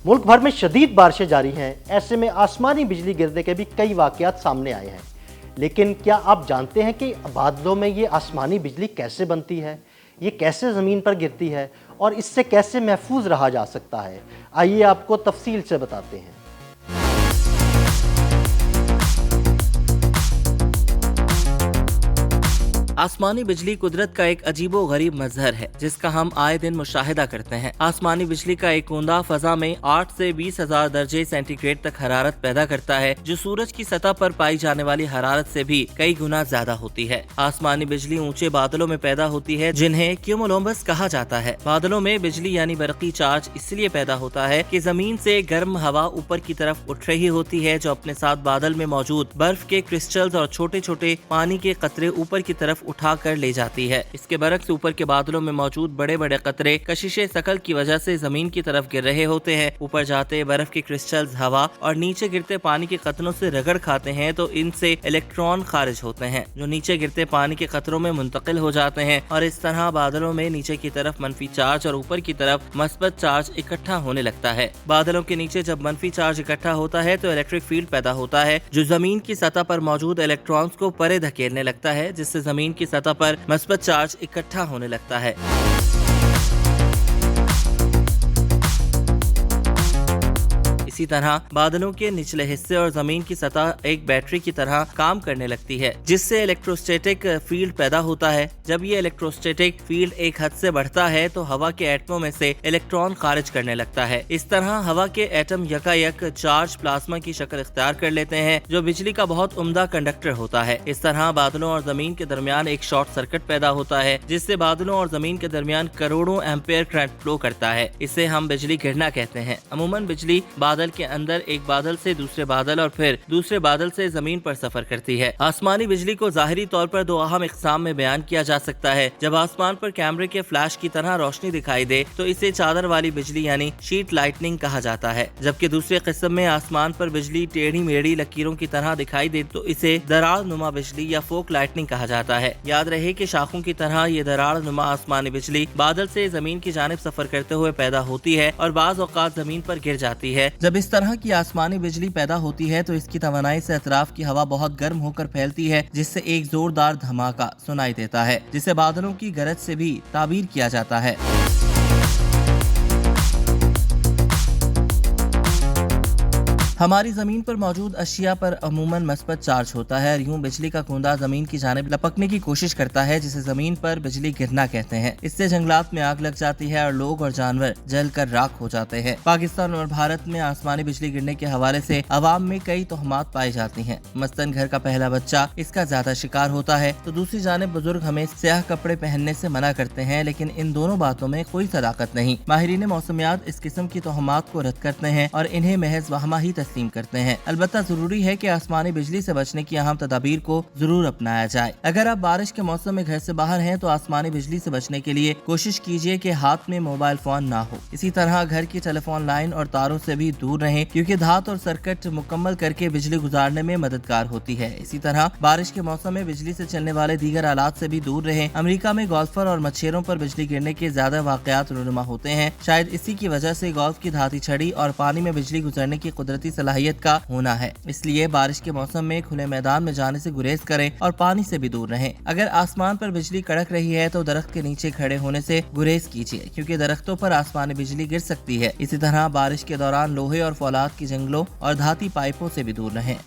मुल्क भर में शदीद बारिशें जारी हैं। ऐसे में आसमानी बिजली गिरने के भी कई वाक़यात सामने आए हैं। लेकिन क्या आप जानते हैं कि बादलों में ये आसमानी बिजली कैसे बनती है, ये कैसे ज़मीन पर गिरती है और इससे कैसे महफूज रहा जा सकता है? आइए आपको तफसील से बताते हैं। आसमानी बिजली कुदरत का एक अजीबो गरीब मजहर है जिसका हम आए दिन मुशाहिदा करते हैं। आसमानी बिजली का एक कूंदा फजा में 8 से 20,000 दर्जे सेंटीग्रेड तक हरारत पैदा करता है, जो सूरज की सतह पर पाई जाने वाली हरारत से भी कई गुना ज्यादा होती है। आसमानी बिजली ऊंचे बादलों में पैदा होती है जिन्हें क्यूमुलोनिम्बस कहा जाता है। बादलों में बिजली यानी बरकी चार्ज इसलिए पैदा होता है कि जमीन से गर्म हवा ऊपर की तरफ उठ रही होती है, जो अपने साथ बादल में मौजूद बर्फ के क्रिस्टल्स और छोटे छोटे पानी के कतरे ऊपर की तरफ उठा कर ले जाती है। इसके बरक्स ऊपर के बादलों में मौजूद बड़े बड़े कतरे कशिशे शकल की वजह से जमीन की तरफ गिर रहे होते हैं। ऊपर जाते बर्फ के क्रिस्टल्स हवा और नीचे गिरते पानी के कतरों से रगड़ खाते हैं तो इनसे इलेक्ट्रॉन खारिज होते हैं, जो नीचे गिरते पानी के कतरों में मुंतकिल हो जाते हैं और इस तरह बादलों में नीचे की तरफ मनफी चार्ज और ऊपर की तरफ मस्बत चार्ज इकट्ठा होने लगता है। बादलों के नीचे जब मनफी चार्ज इकट्ठा होता है तो इलेक्ट्रिक फील्ड पैदा होता है, जो जमीन की सतह पर मौजूद इलेक्ट्रॉन्स को परे धकेलने लगता है, जिससे जमीन की सतह पर मस्बत चार्ज इकट्ठा होने लगता है। इसी तरह बादलों के निचले हिस्से और जमीन की सतह एक बैटरी की तरह काम करने लगती है, जिससे इलेक्ट्रोस्टैटिक फील्ड पैदा होता है। जब ये इलेक्ट्रोस्टैटिक फील्ड एक हद से बढ़ता है तो हवा के एटमों में से इलेक्ट्रॉन खारिज करने लगता है। इस तरह हवा के एटम यकायक चार्ज प्लाज्मा की शक्ल इख्तियार कर लेते हैं, जो बिजली का बहुत उम्दा कंडक्टर होता है। इस तरह बादलों और जमीन के दरमियान एक शॉर्ट सर्किट पैदा होता है, जिससे बादलों और जमीन के दरमियान करोड़ों एम्पेयर करंट फ्लो करता है। इसे हम बिजली गिरना कहते हैं। अमूमन बिजली बादल के अंदर एक बादल से दूसरे बादल और फिर दूसरे बादल से जमीन पर सफर करती है। आसमानी बिजली को जाहिरी तौर पर दो अहम इकसाम में बयान किया जा सकता है। जब आसमान पर कैमरे के फ्लैश की तरह रोशनी दिखाई दे तो इसे चादर वाली बिजली यानी शीट लाइटनिंग कहा जाता है, जबकि दूसरे किस्म में आसमान पर बिजली टेढ़ी मेढ़ी लकीरों की तरह दिखाई दे तो इसे दरार नुमा बिजली या फोक लाइटनिंग कहा जाता है। याद रहे कि शाखों की तरह ये दरार नुमा आसमानी बिजली बादल से जमीन की जानिब सफर करते हुए पैदा होती है और बाज औकात जमीन पर गिर जाती है। जब इस तरह की आसमानी बिजली पैदा होती है तो इसकी तवानाई से अतराफ की हवा बहुत गर्म होकर फैलती है, जिससे एक जोरदार धमाका सुनाई देता है, जिसे बादलों की गरज से भी ताबीर किया जाता है। हमारी जमीन पर मौजूद अशिया पर अमूमन मस्बत चार्ज होता है और यूं बिजली का कूंदा जमीन की जानिब लपकने की कोशिश करता है, जिसे जमीन पर बिजली गिरना कहते हैं। इससे जंगलात में आग लग जाती है और लोग और जानवर जल कर राख हो जाते हैं। पाकिस्तान और भारत में आसमानी बिजली गिरने के हवाले से अवाम में कई तोहमात पाई जाती हैं। मसलन घर का पहला बच्चा इसका ज्यादा शिकार होता है तो दूसरी जानिब बुजुर्ग हमें स्याह कपड़े पहनने से मना करते हैं, लेकिन इन दोनों बातों में कोई सदाकत नहीं। माहिरीन मौसमियात इस किस्म की तोहमात को रद्द करते हैं और इन्हें महज वहमा ही तस्लीम करते हैं। अलबत्ता जरूरी है कि आसमानी बिजली से बचने की अहम तदाबीर को जरूर अपनाया जाए। अगर आप बारिश के मौसम में घर से बाहर हैं तो आसमानी बिजली से बचने के लिए कोशिश कीजिए कि हाथ में मोबाइल फोन ना हो। इसी तरह घर की टेलीफोन लाइन और तारों से भी दूर रहें, क्योंकि धात और सर्किट मुकम्मल करके बिजली गुजारने में मददगार होती है। इसी तरह बारिश के मौसम में बिजली से चलने वाले दीगर आलात से भी दूर रहें। अमेरिका में गोल्फर और मच्छरों पर बिजली गिरने के ज्यादा वाकयात रूनुमा होते हैं। शायद इसी की वजह से गोल्फ की धाती छड़ी और पानी में बिजली गुजरने की कुदरती सलाहियत का होना है। इसलिए बारिश के मौसम में खुले मैदान में जाने से गुरेज करें और पानी से भी दूर रहें। अगर आसमान पर बिजली कड़क रही है तो दरख्त के नीचे खड़े होने से गुरेज कीजिए, क्योंकि दरख्तों पर आसमानी बिजली गिर सकती है। इसी तरह बारिश के दौरान लोहे और फौलाद की जंगलों और धाती पाइपों से भी दूर रहें।